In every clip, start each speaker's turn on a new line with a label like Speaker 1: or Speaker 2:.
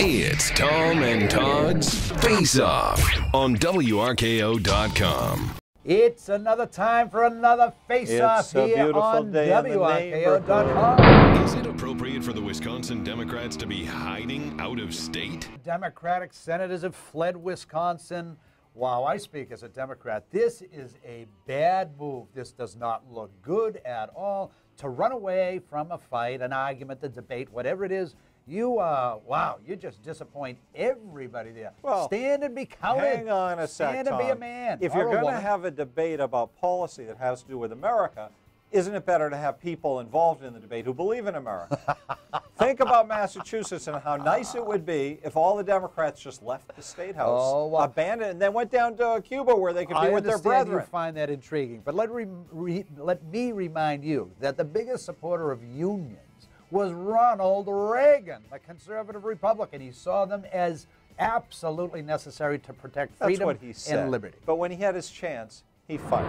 Speaker 1: It's Tom and Todd's Face Off on WRKO.com.
Speaker 2: It's another time for another face-off here on WRKO.com.
Speaker 1: Is it appropriate for the Wisconsin Democrats to be hiding out of state?
Speaker 2: Democratic senators have fled Wisconsin. Wow, I speak as a Democrat. This is a bad move. This does not look good at all. To run away from a fight, an argument, a debate, whatever it is, you just disappoint everybody there.
Speaker 3: Well,
Speaker 2: stand and be counted.
Speaker 3: Hang on a sec,
Speaker 2: Stand and be a man.
Speaker 3: If you're going to have a debate about policy that has to do with America, isn't it better to have people involved in the debate who believe in America? Think about Massachusetts and how nice it would be if all the Democrats just left the State House, abandoned, and then went down to Cuba where they could be with their brethren.
Speaker 2: I understand you find that intriguing, but let me remind you that the biggest supporter of unions was Ronald Reagan, the conservative Republican. He saw them as absolutely necessary to protect freedom and liberty.
Speaker 3: But when he had his chance, he fired.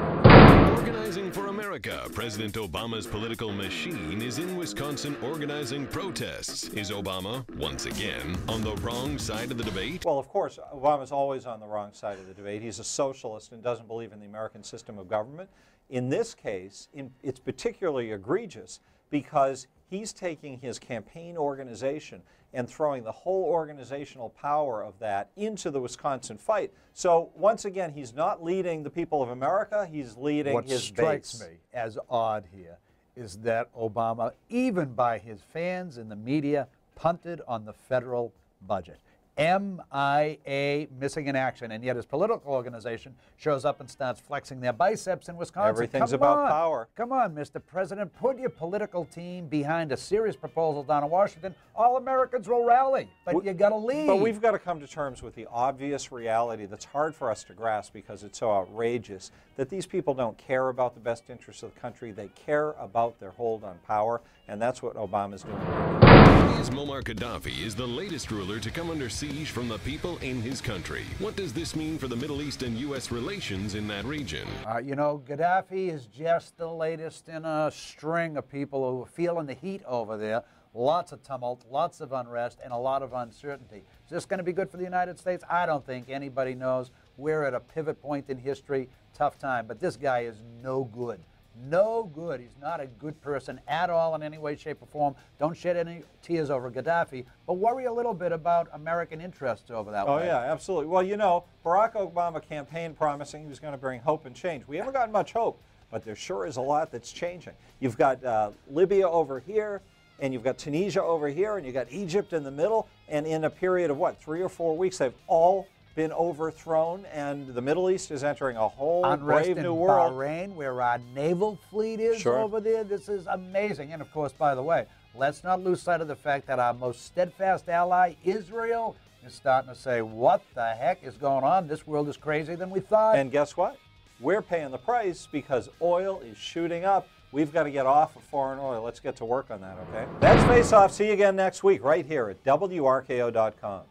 Speaker 1: Organizing for America, President Obama's political machine is in Wisconsin organizing protests. Is Obama, once again, on the wrong side of the debate?
Speaker 3: Well, of course, Obama's always on the wrong side of the debate. He's a socialist and doesn't believe in the American system of government. In this case, it's particularly egregious because he's taking his campaign organization and throwing the whole organizational power of that into the Wisconsin fight. So once again, he's not leading the people of America, he's leading his base.
Speaker 2: What strikes me as odd here is that Obama, even by his fans in the media, punted on the federal budget. MIA, missing in action, and yet his political organization shows up and starts flexing their biceps in Wisconsin.
Speaker 3: Everything's about power.
Speaker 2: Come on, Mr. President, put your political team behind a serious proposal down in Washington. All Americans will rally, but you got to leave.
Speaker 3: But we've got to come to terms with the obvious reality that's hard for us to grasp because it's so outrageous, that these people don't care about the best interests of the country. They care about their hold on power, and that's what Obama's doing right now.
Speaker 1: Libya's Muammar Gaddafi is the latest ruler to come under siege from the people in his country. What does this mean for the Middle East and U.S. relations in that region?
Speaker 2: You know, Gaddafi is just the latest in a string of people who are feeling the heat over there. Lots of tumult, lots of unrest, and a lot of uncertainty. Is this going to be good for the United States? I don't think anybody knows. We're at a pivot point in history. Tough time. But this guy is no good. No good. He's not a good person at all in any way, shape, or form. Don't shed any tears over Gaddafi, but worry a little bit about American interests over that way.
Speaker 3: Oh, yeah, absolutely. Well, you know, Barack Obama campaigned promising he was going to bring hope and change. We haven't gotten much hope, but there sure is a lot that's changing. You've got Libya over here, and you've got Tunisia over here, and you've got Egypt in the middle, and in a period of, what, 3 or 4 weeks, they've all been overthrown, and the Middle East is entering a whole brave new world.
Speaker 2: Bahrain, where our naval fleet is over there. This is amazing. And of course, by the way, let's not lose sight of the fact that our most steadfast ally, Israel, is starting to say, what the heck is going on? This world is crazier than we thought.
Speaker 3: And guess what? We're paying the price because oil is shooting up. We've got to get off of foreign oil. Let's get to work on that, okay? That's Face Off. See you again next week right here at WRKO.com.